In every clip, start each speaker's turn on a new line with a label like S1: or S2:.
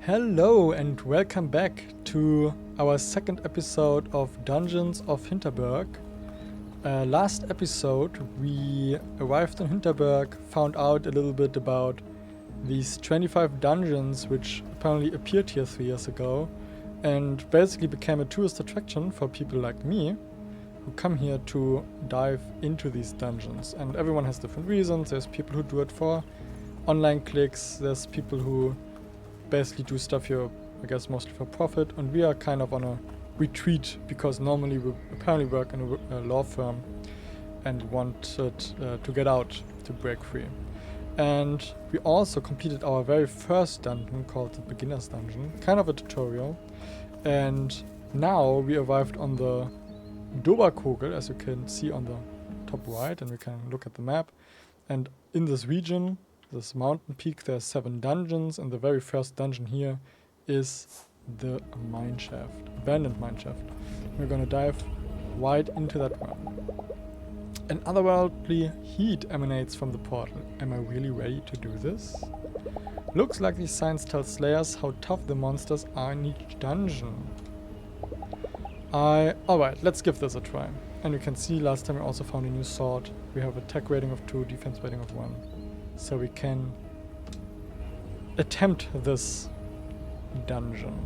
S1: Hello and welcome back to our second episode of Dungeons of Hinterberg. Last episode we arrived in Hinterberg, found out a little bit about these 25 dungeons which apparently appeared here 3 years ago and basically became a tourist attraction for people like me who come here to dive into these dungeons. And everyone has different reasons. There's people who do it for online clicks, there's people who basically do stuff here, I guess, mostly for profit, and we are kind of on a retreat because normally we apparently work in a law firm and wanted to get out to break free. And we also completed our very first dungeon called the Beginner's Dungeon, kind of a tutorial. And now we arrived on the Doberkogel, as you can see on the top right, and we can look at the map. And in this region, this mountain peak, there's 7 dungeons, and the very first dungeon here is the mineshaft, abandoned mineshaft. We're gonna dive right into that one. An otherworldly heat emanates from the portal. Am I really ready to do this? Looks like these signs tell Slayers how tough the monsters are in each dungeon. Alright, let's give this a try. And you can see last time we also found a new sword. We have attack rating of 2, defense rating of 1. So we can attempt this dungeon.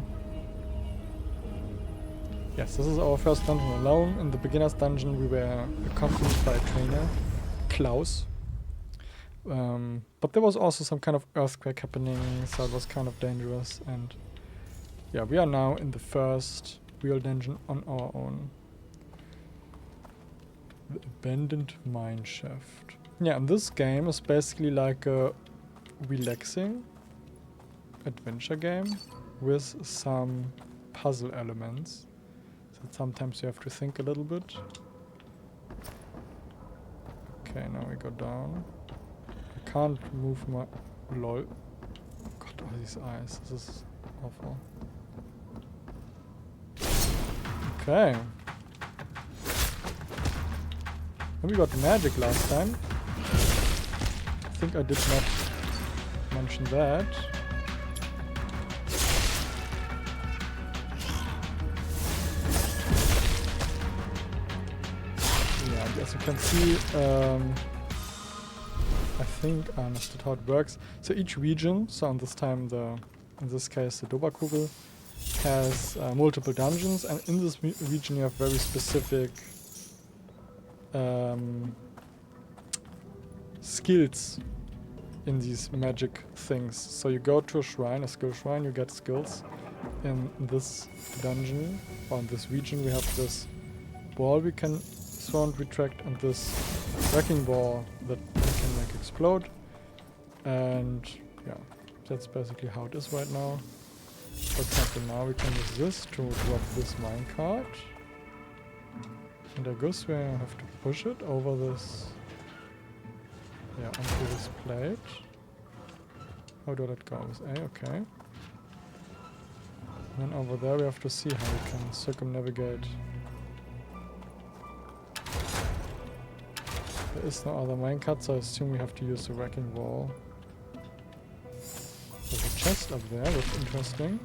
S1: Yes, this is our first dungeon alone. In the beginner's dungeon we were accompanied by a trainer, Klaus. But there was also some kind of earthquake happening, so it was kind of dangerous. And yeah, we are now in the first real dungeon on our own. The abandoned mineshaft. Yeah, and this game is basically like a relaxing adventure game with some puzzle elements. So sometimes you have to think a little bit. Okay, now we go down. I can't move my... lol. God, all these eyes. This is awful. Okay. And we got magic last time. I think I did not mention that. Yeah, as you can see, I think I understood how it works. So each region, so in this case the Doberkugel, has multiple dungeons, and in this region you have very specific skills in these magic things. So you go to a shrine, a skill shrine, you get skills. In this dungeon, or in this region, we have this ball we can throw and retract, and this wrecking ball that we can make explode. And yeah, that's basically how it is right now. For example, now we can use this to drop this minecart. And I guess we have to push it over this, yeah, onto this plate. How do I let go? With A, okay. And then over there we have to see how we can circumnavigate. There is no other minecart, so I assume we have to use the wrecking wall. There's a chest up there, that's interesting.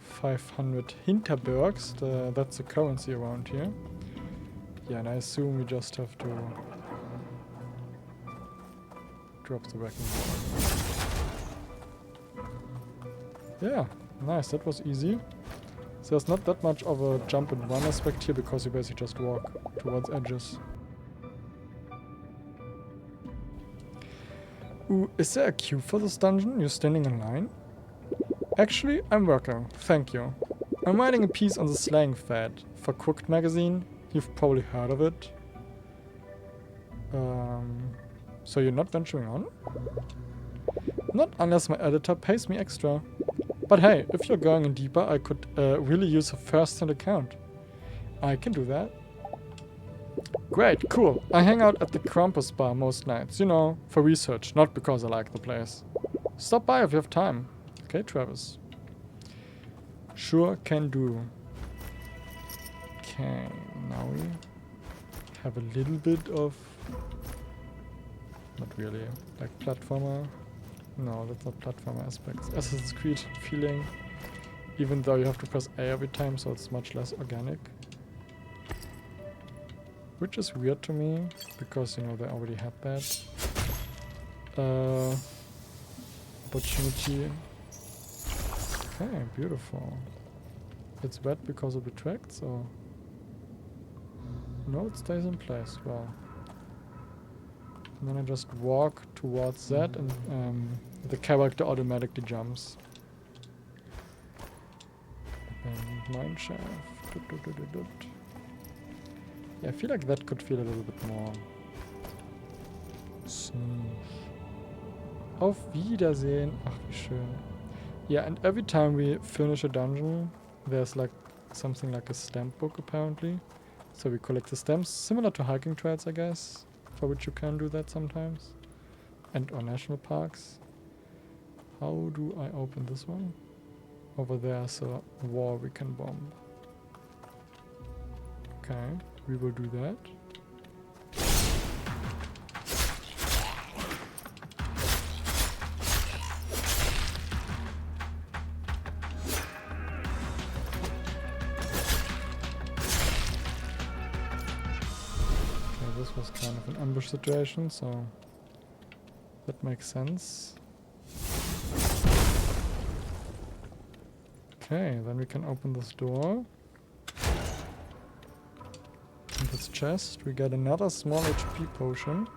S1: 500 Hinterbergs, that's the currency around here. Yeah, and I assume we just have to drop the wrecking ball. Yeah, nice, that was easy. So there's not that much of a jump and run aspect here because you basically just walk towards edges. Ooh, is there a queue for this dungeon? You're standing in line? Actually, I'm working, thank you. I'm writing a piece on the slaying fad for Crooked magazine. You've probably heard of it. So you're not venturing on? Not unless my editor pays me extra. But hey, if you're going in deeper, I could really use a first-hand account. I can do that. Great, cool. I hang out at the Krampus bar most nights, you know, for research, not because I like the place. Stop by if you have time. Okay, Travis. Sure can do. Okay, now we have a little bit of... not really, like platformer No, that's not platform aspects. Assassin's Creed feeling, even though you have to press A every time, so it's much less organic. Which is weird to me, because, you know, they already had that. Opportunity. Okay, beautiful. It's wet because of the tracks, or? No, it stays in place. Well. And then I just walk towards that, and the character automatically jumps. And mine shaft. Yeah, I feel like that could feel a little bit more. Auf Wiedersehen. Ach, wie schön. Yeah, and every time we finish a dungeon, there's like something like a stamp book apparently. So we collect the stamps, similar to hiking trails, I guess, for which you can do that sometimes. And or national parks. How do I open this one? Over there's a wall we can bomb. Okay, we will do that. This was kind of an ambush situation, so that makes sense. Okay, then we can open this door. In this chest, we get another small HP potion.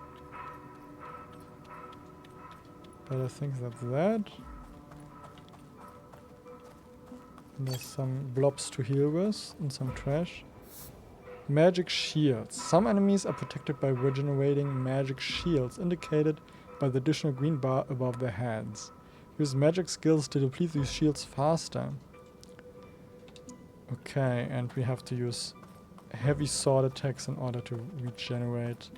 S1: But I think that's that. And there's some blobs to heal with and some trash. Magic shields. Some enemies are protected by regenerating magic shields, indicated by the additional green bar above their heads. Use magic skills to deplete these shields faster. Okay, and we have to use heavy sword attacks in order to regenerate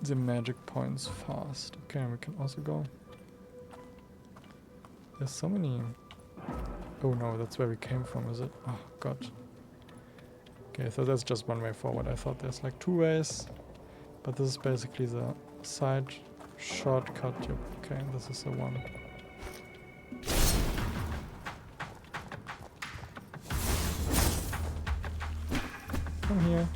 S1: the magic points fast. Okay, we can also go. There's so many. Oh no, that's where we came from, is it? Oh god. Okay, so that's just one way forward. I thought there's like two ways, but this is basically the side shortcut. Yep. Okay, this is the one. Come here.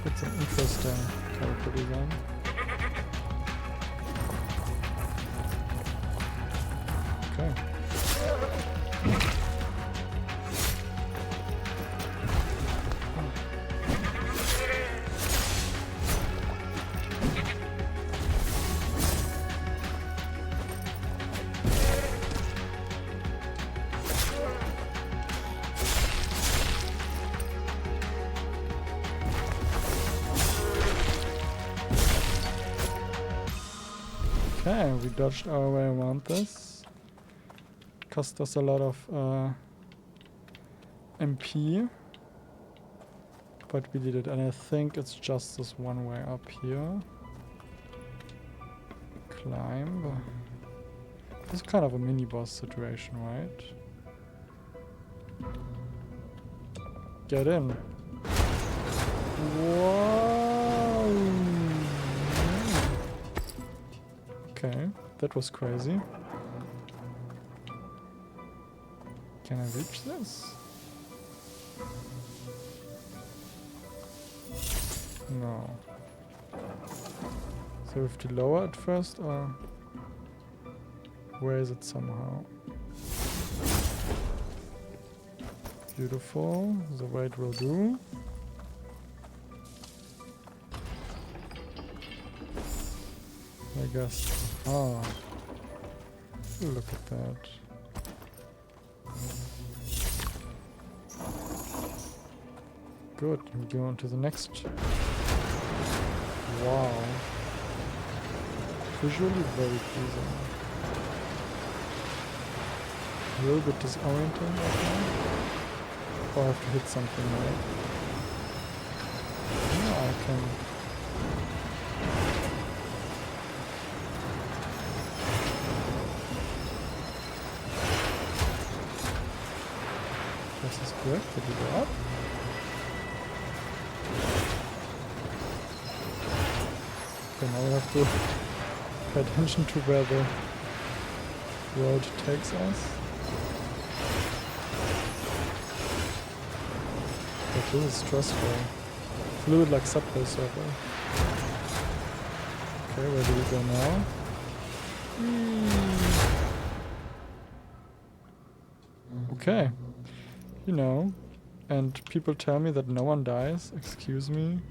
S1: It's an interesting character design. Okay. Okay, we dodged our way around this. It cost us a lot of MP. But we did it, and I think it's just this one way up here. Climb. This is kind of a mini-boss situation, right? Get in. Whoa! Okay, that was crazy. Can I reach this? No. So we have to lower it first, or raise it somehow? Beautiful, the weight will do. I guess. Oh, look at that. Good, we go on to the next. Wow. Visually very pleasing. A little bit disorienting right now. Or I have to hit something, right? Yeah, I can. This is correct. Did we go up? Okay, now we have to pay attention to where the road takes us. But this is stressful. Fluid like Subway Surfer. Okay, where do we go now? Okay. You know, and people tell me that no one dies. Excuse me.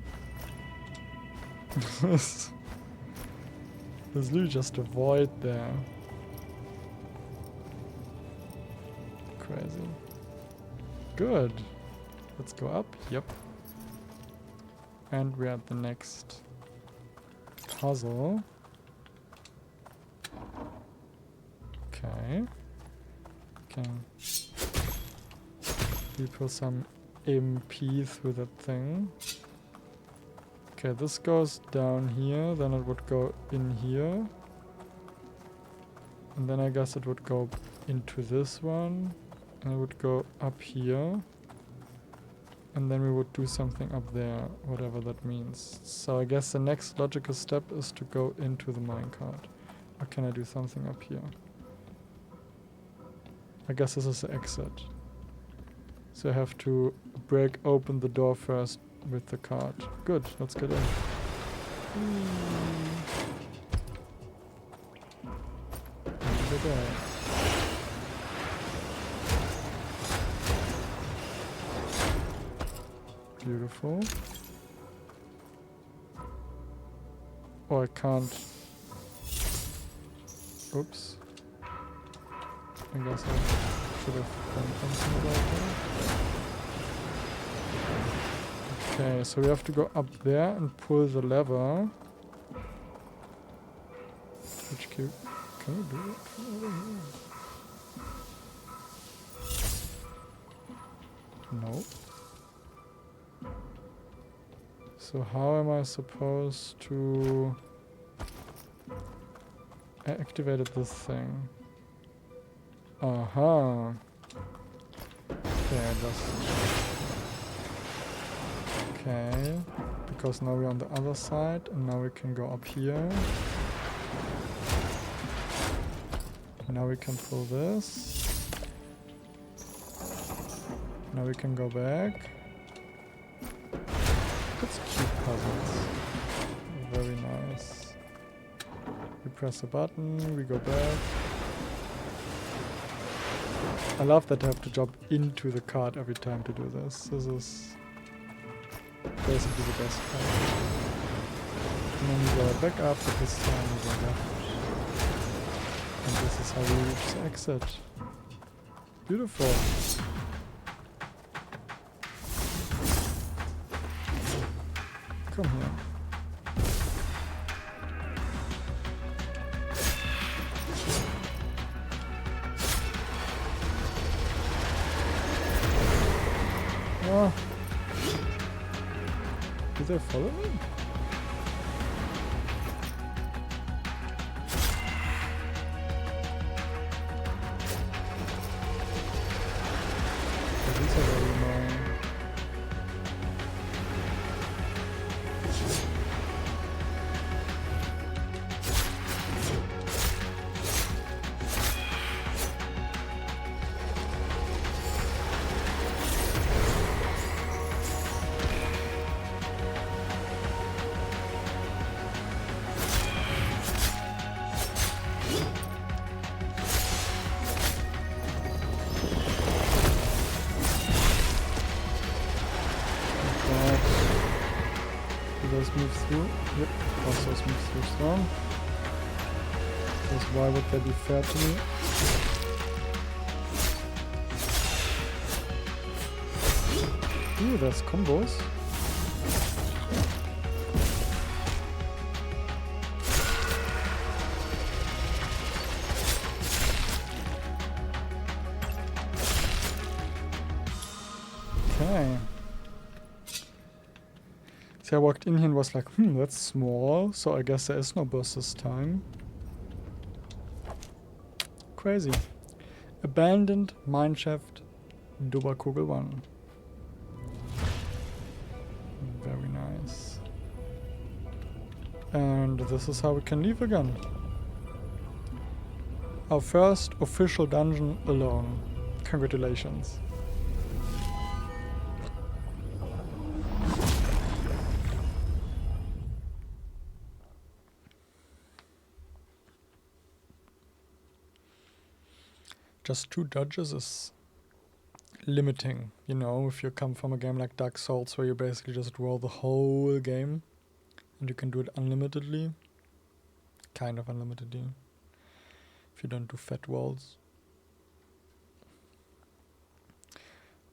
S1: There's literally just a void there. Crazy. Good. Let's go up. Yep. And we're at the next puzzle. Okay. Okay. We put some MP through that thing. Okay, this goes down here, then it would go in here. And then I guess it would go into this one. And it would go up here. And then we would do something up there, whatever that means. So I guess the next logical step is to go into the minecart. Or can I do something up here? I guess this is the exit. So I have to break open the door first with the cart. Good, let's get in. Beautiful. Oh, I can't. Oops. I guess I should have done something about that. Okay, so we have to go up there and pull the lever. Which can we do it from over here? Nope. So how am I supposed to... I activated this thing. Aha. Okay, okay, because now we're on the other side and now we can go up here. And now we can pull this. Now we can go back. That's cute puzzles. Very nice. We press a button, we go back. I love that I have to jump into the cart every time to do this. This is basically the best part. And then we go back up, but this time we go left. And this is how we reach the exit. Beautiful. Come here. Oh. Do they follow me? Oh, these are very annoying. Move through. Yep, also move through strong. Because why would that be fair to me? Ooh, there's combos. Okay. I walked in here and was like, that's small, so I guess there is no boss this time. Crazy. Abandoned mineshaft Doberkugel 1. Very nice. And this is how we can leave again. Our first official dungeon alone. Congratulations. Just 2 dodges is limiting, you know, if you come from a game like Dark Souls where you basically just roll the whole game and you can do it unlimitedly. Kind of unlimitedly. If you don't do fat walls.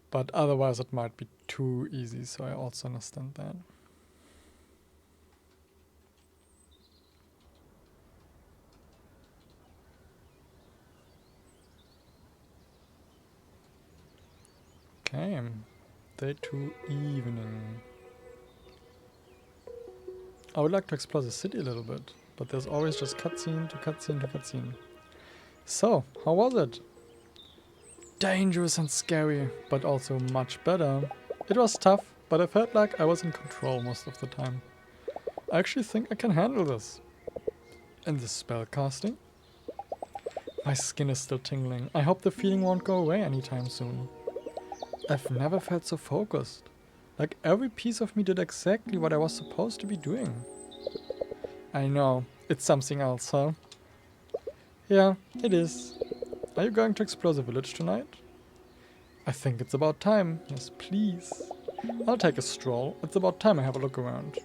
S1: But otherwise it might be too easy, so I also understand that. Okay, day 2 evening. I would like to explore the city a little bit, but there's always just cutscene to cutscene to cutscene. So, how was it? Dangerous and scary, but also much better. It was tough, but I felt like I was in control most of the time. I actually think I can handle this. And the spell casting? My skin is still tingling. I hope the feeling won't go away anytime soon. I've never felt so focused. Like every piece of me did exactly what I was supposed to be doing. I know, it's something else, huh? Yeah, it is. Are you going to explore the village tonight? I think it's about time. Yes, please. I'll take a stroll. It's about time I have a look around.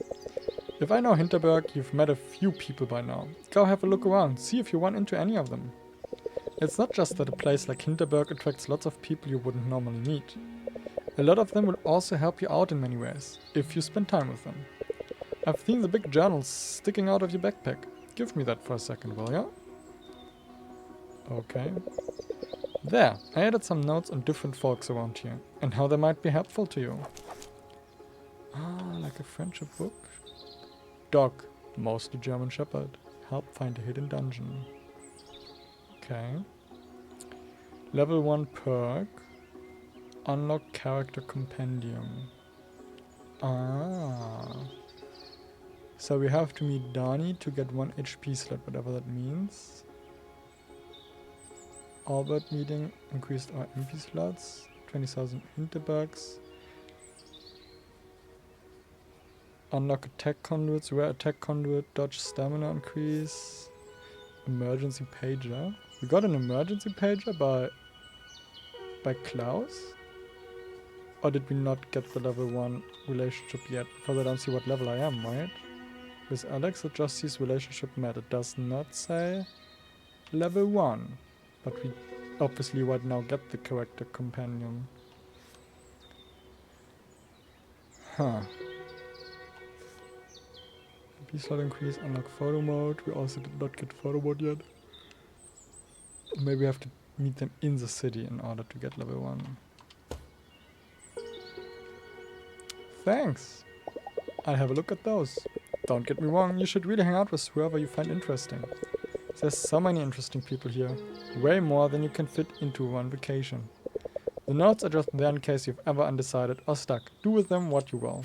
S1: If I know Hinterberg, you've met a few people by now. Go have a look around, see if you run into any of them. It's not just that a place like Hinterberg attracts lots of people you wouldn't normally meet. A lot of them will also help you out in many ways, if you spend time with them. I've seen the big journals sticking out of your backpack. Give me that for a second, will ya? Okay. There, I added some notes on different folks around here, and how they might be helpful to you. Ah, like a friendship book. Dog, mostly German Shepherd. Help find a hidden dungeon. Okay. Level 1 perk. Unlock character compendium. Ah. So we have to meet Dani to get 1 HP slot, whatever that means. Albert meeting increased our MP slots. 20,000 Hinterbergs. Unlock attack conduits, rare attack conduit, dodge stamina increase. Emergency pager. We got an emergency pager by Klaus? Or did we not get the level 1 relationship yet? Because I don't see what level I am, right? With Alex, it just sees relationship met. It does not say level 1. But we obviously right now get the character companion. Huh. MP slot increase, unlock photo mode. We also did not get photo mode yet. Maybe we have to meet them in the city in order to get level 1. Thanks! I'll have a look at those. Don't get me wrong, you should really hang out with whoever you find interesting. There's so many interesting people here. Way more than you can fit into one vacation. The notes are just there in case you've ever undecided or stuck. Do with them what you will.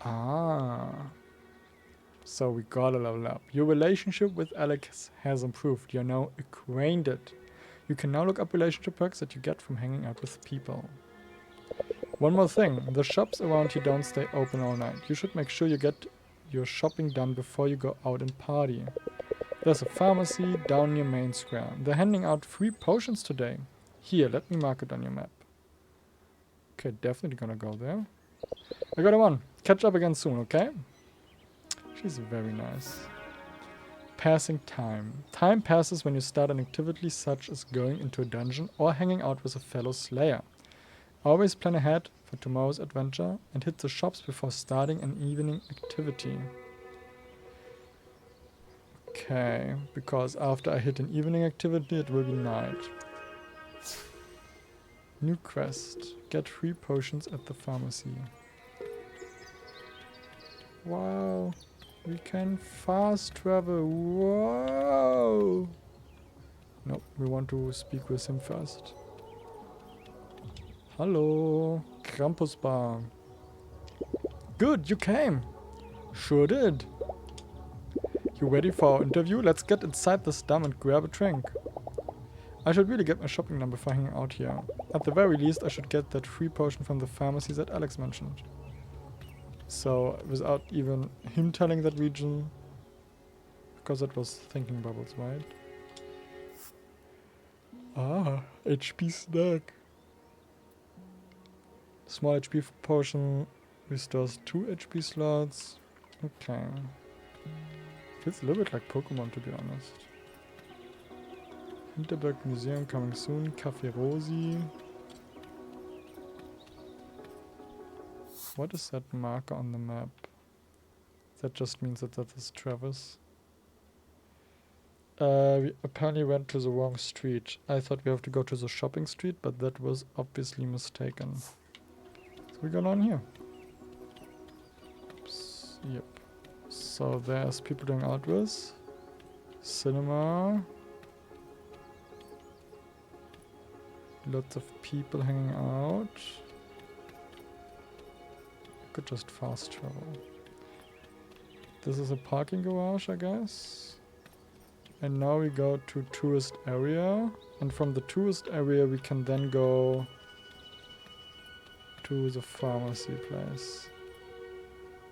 S1: Ah. So we gotta level up. Your relationship with Alex has improved. You're now acquainted. You can now look up relationship perks that you get from hanging out with people. One more thing, the shops around here don't stay open all night. You should make sure you get your shopping done before you go out and party. There's a pharmacy down near Main Square. They're handing out free potions today. Here, let me mark it on your map. Okay, definitely gonna go there. I got a 1. Catch up again soon, okay? She's very nice. Passing time. Time passes when you start an activity such as going into a dungeon or hanging out with a fellow slayer. Always plan ahead for tomorrow's adventure and hit the shops before starting an evening activity. Okay, because after I hit an evening activity it will be night. New quest. Get free potions at the pharmacy. Wow. We can fast travel. Whoa. No, we want to speak with him first. Hello, Krampus Bar. Good, you came. Sure did. You ready for our interview? Let's get inside this dam and grab a drink. I should really get my shopping done before hanging out here. At the very least, I should get that free potion from the pharmacy that Alex mentioned. So, without even him telling that region, because it was thinking bubbles, right? Ah, HP snack. Small HP potion restores 2 HP slots. Okay. Feels a little bit like Pokemon, to be honest. Hinterberg Museum coming soon. Café Rosi. What is that marker on the map? That just means that that is Travis. We apparently went to the wrong street. I thought we have to go to the shopping street, but that was obviously mistaken. So we go on here. Oops. Yep. So there's people doing outwards. Cinema. Lots of people hanging out. Could just fast travel. This is a parking garage, I guess. And now we go to tourist area. And from the tourist area we can then go to the pharmacy place.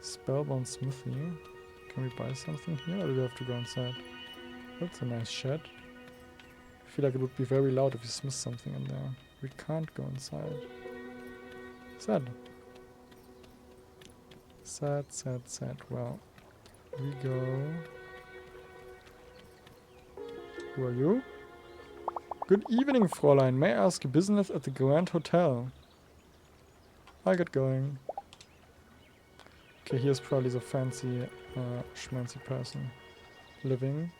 S1: Spellbound Smithy. Can we buy something here or do we have to go inside? That's a nice shed. I feel like it would be very loud if you smith something in there. We can't go inside. Sad. Sad, sad, sad. Well, we go. Who are you? Good evening, Fräulein. May I ask you business at the Grand Hotel? I get going. Okay, here's probably the fancy, schmancy person living,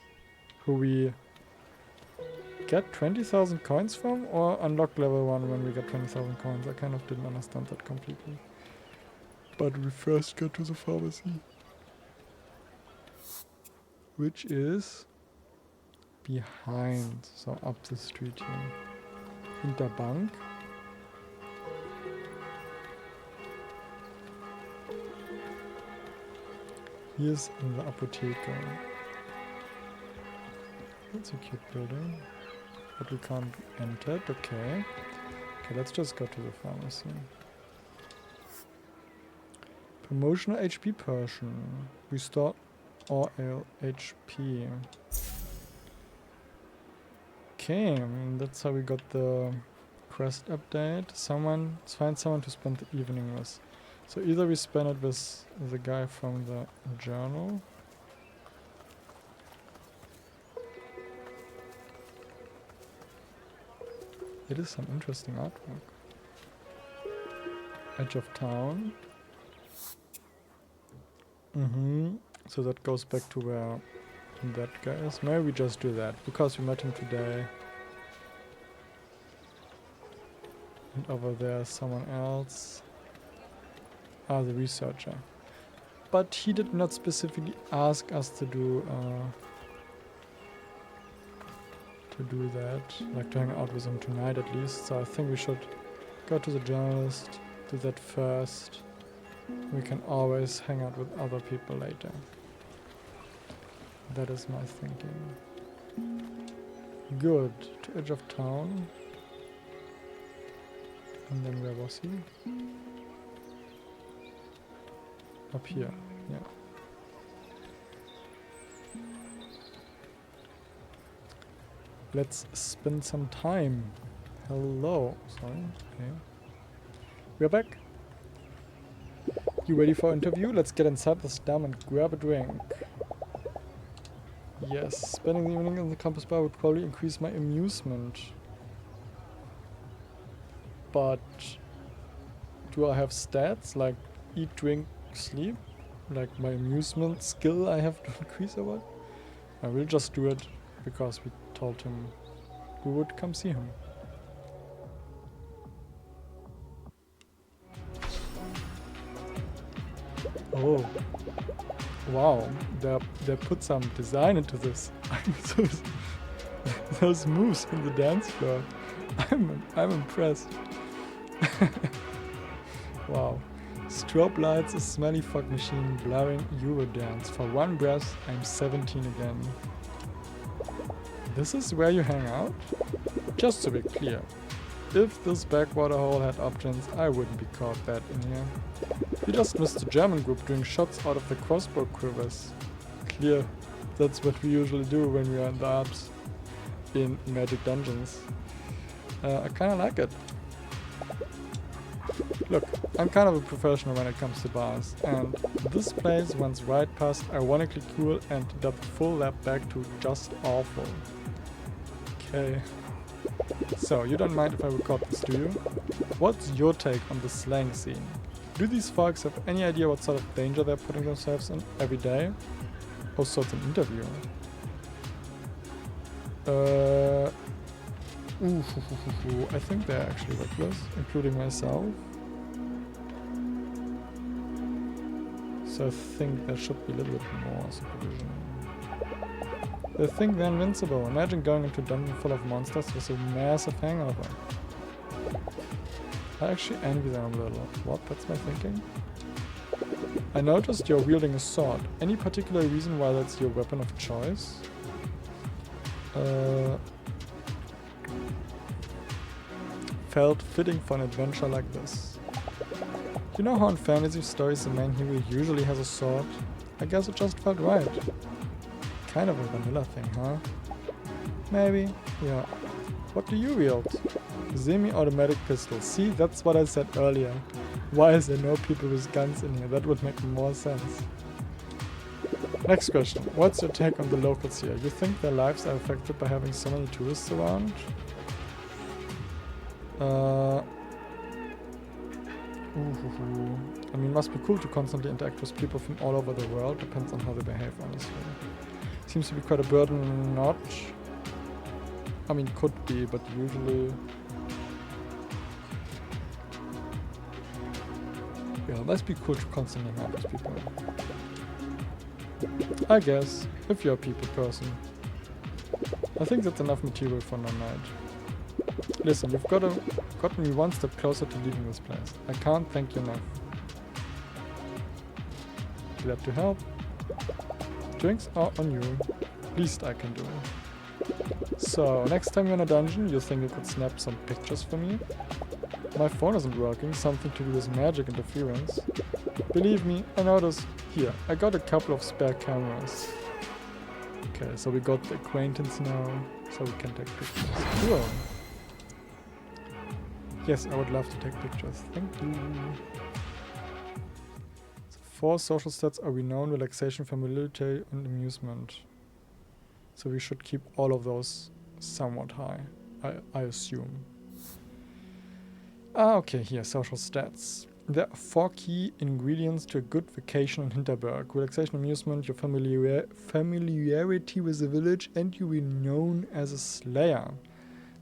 S1: who we get 20,000 coins from, or unlock level 1 when we get 20,000 coins. I kind of didn't understand that completely. But we first go to the pharmacy, which is behind, so up the street here. Hinterbank. Here's the Apotheke. That's a cute building, but we can't enter it. Okay. Okay, let's just go to the pharmacy. Promotional HP potion. Restore all HP. Okay, and that's how we got the quest update. Find someone to spend the evening with. So either we spend it with the guy from the journal. It is some interesting artwork. Edge of town. So that goes back to where that guy is. Maybe we just do that because we met him today. And over there is someone else. Ah, the researcher. But he did not specifically ask us to do that, like to hang out with him tonight at least. So I think we should go to the journalist, do that first. We can always hang out with other people later. That is my thinking. Good. To edge of town. And then where was he? Up here, yeah. Let's spend some time. Hello. Sorry. Okay. We're back. You ready for interview? Let's get inside this dam and grab a drink. Yes, spending the evening in the campus bar would probably increase my amusement. But do I have stats like eat, drink, sleep? Like my amusement skill I have to increase or what? I will just do it because we told him we would come see him. Oh, wow! They put some design into this. Those moves on the dance floor. I'm impressed. Wow. Strobe lights, a smelly fog machine, blaring Eurodance. For one breath, I'm 17 again. This is where you hang out? Just to be clear, if this backwater hole had options, I wouldn't be caught that in here. You just missed the German group doing shots out of the crossbow quivers. Clear. That's what we usually do when we are in the Alps. In Magic Dungeons. I kinda like it. Look, I'm kind of a professional when it comes to bars, and this place runs right past ironically cool and does a full lap back to just awful. Okay. So, you don't mind if I record this, do you? What's your take on the slang scene? Do these folks have any idea what sort of danger they're putting themselves in every day? Oh, so it's an interview. I think they're actually reckless, including myself. So I think there should be a little bit more supervision. They think they're invincible. Imagine going into a dungeon full of monsters with a massive hangover. I actually envy them a little. What? That's my thinking? I noticed you're wielding a sword. Any particular reason why that's your weapon of choice? Felt fitting for an adventure like this. You know how in fantasy stories the main hero usually has a sword? I guess it just felt right. Kind of a vanilla thing, huh? Maybe, yeah. What do you wield? Semi-automatic pistol. See, that's what I said earlier. Why is there no people with guns in here? That would make more sense. Next question. What's your take on the locals here? You think their lives are affected by having so many tourists around? I mean, must be cool to constantly interact with people from all over the world. Depends on how they behave, honestly. Seems to be quite a burden, not? I mean, could be, but usually... Yeah, it must be cool to constantly hang out with people. I guess, if you're a people person. I think that's enough material for one night. Listen, you've gotten me one step closer to leaving this place. I can't thank you enough. Glad to help. Drinks are on you. Least I can do. So, next time you're in a dungeon, you think you could snap some pictures for me? My phone isn't working, something to do with magic interference. Believe me, I noticed. Here, I got a couple of spare cameras. Okay, so we got the acquaintance now, so we can take pictures. Cool. Yes, I would love to take pictures. Thank you. So 4 social stats are renown, relaxation, familiarity, and amusement. So we should keep all of those somewhat high, I assume. Okay, here, social stats. There are 4 key ingredients to a good vacation in Hinterberg. Relaxation, amusement, your familiarity with the village, and you will be known as a slayer.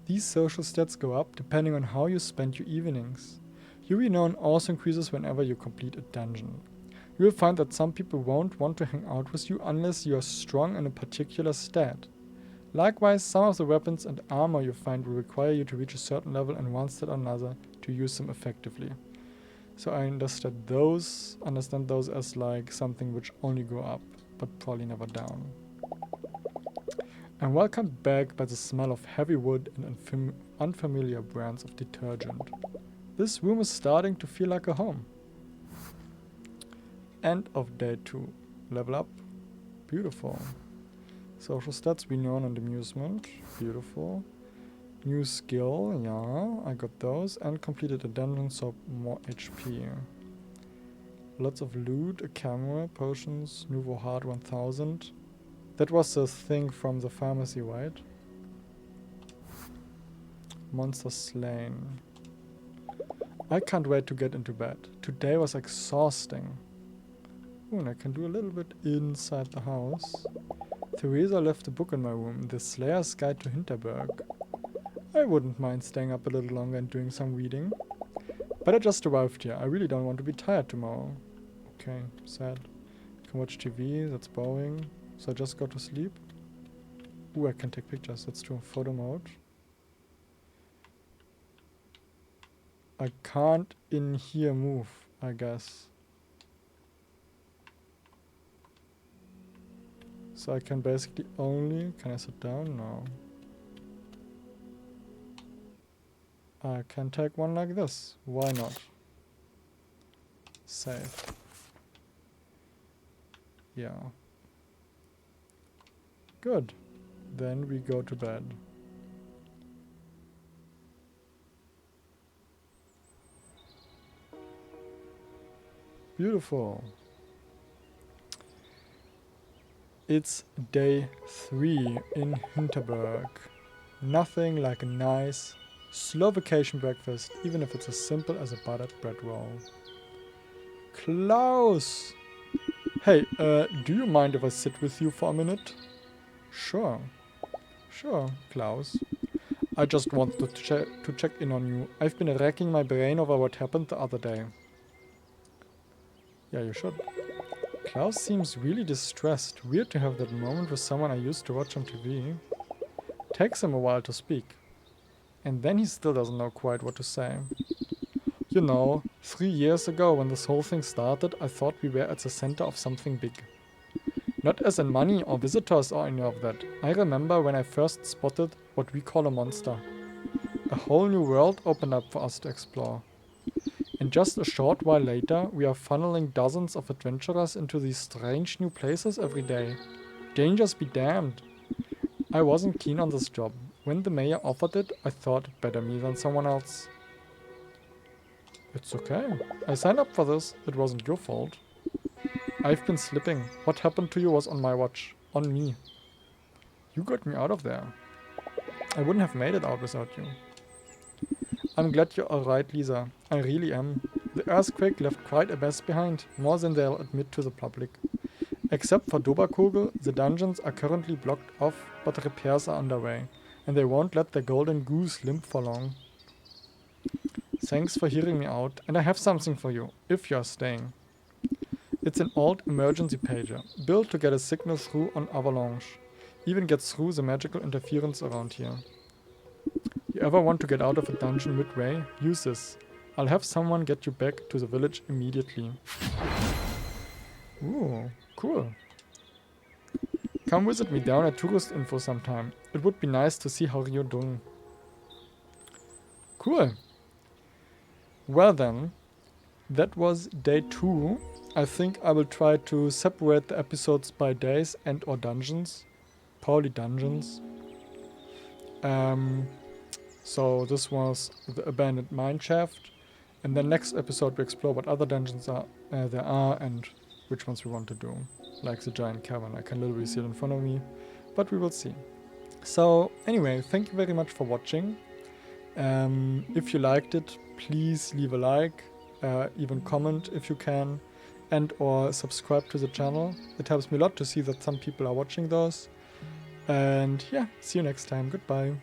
S1: These social stats go up depending on how you spend your evenings. Your renown also increases whenever you complete a dungeon. You will find that some people won't want to hang out with you unless you are strong in a particular stat. Likewise, some of the weapons and armor you find will require you to reach a certain level in one stat or another to use them effectively. So I understand those as like something which only go up, but probably never down. I'm welcomed back by the smell of heavy wood and unfamiliar brands of detergent. This room is starting to feel like a home. End of day 2. Level up. Beautiful. Social stats, renown and amusement. Beautiful. New skill, yeah, I got those. And completed a dungeon, so more HP. Lots of loot, a camera, potions, Nouveau Heart 1000. That was the thing from the pharmacy, right? Monster slain. I can't wait to get into bed. Today was exhausting. Oh, and I can do a little bit inside the house. Theresa left a book in my room, The Slayer's Guide to Hinterberg. I wouldn't mind staying up a little longer and doing some reading. But I just arrived here. I really don't want to be tired tomorrow. Okay, sad. Can watch TV, that's boring. So I just go to sleep. Ooh, I can take pictures. Let's do photo mode. I can't in here move, I guess. So I can basically only... Can I sit down? No. I can take one like this. Why not? Save. Yeah. Good. Then we go to bed. Beautiful. It's day 3 in Hinterberg. Nothing like a nice, slow vacation breakfast, even if it's as simple as a buttered bread roll. Klaus! Hey, do you mind if I sit with you for a minute? Sure. Sure, Klaus. I just wanted to check in on you. I've been racking my brain over what happened the other day. Yeah, you should. Klaus seems really distressed. Weird to have that moment with someone I used to watch on TV. Takes him a while to speak. And then he still doesn't know quite what to say. You know, 3 years ago when this whole thing started, I thought we were at the center of something big. Not as in money or visitors or any of that. I remember when I first spotted what we call a monster. A whole new world opened up for us to explore. And just a short while later, we are funneling dozens of adventurers into these strange new places every day. Dangers be damned. I wasn't keen on this job. When the mayor offered it, I thought better me than someone else. It's okay. I signed up for this. It wasn't your fault. I've been slipping. What happened to you was on my watch. On me. You got me out of there. I wouldn't have made it out without you. I'm glad you're alright, Lisa. I really am. The earthquake left quite a mess behind, more than they'll admit to the public. Except for Doberkugel, the dungeons are currently blocked off, but repairs are underway, and they won't let the golden goose limp for long. Thanks for hearing me out, and I have something for you, if you're staying. It's an old emergency pager, built to get a signal through on Avalanche. Even gets through the magical interference around here. You ever want to get out of a dungeon midway? Use this. I'll have someone get you back to the village immediately. Ooh, cool. Come visit me down at Tourist Info sometime. It would be nice to see how you're doing. Cool. Well then, that was day 2. I think I will try to separate the episodes by days and or dungeons. Probably dungeons. So this was the abandoned mineshaft, and then next episode we explore what other dungeons there are and which ones we want to do. Like the giant cavern, I can literally see it in front of me, but we will see. So anyway, thank you very much for watching. If you liked it, please leave a like, even comment if you can, and or subscribe to the channel. It helps me a lot to see that some people are watching those. And yeah, see you next time. Goodbye.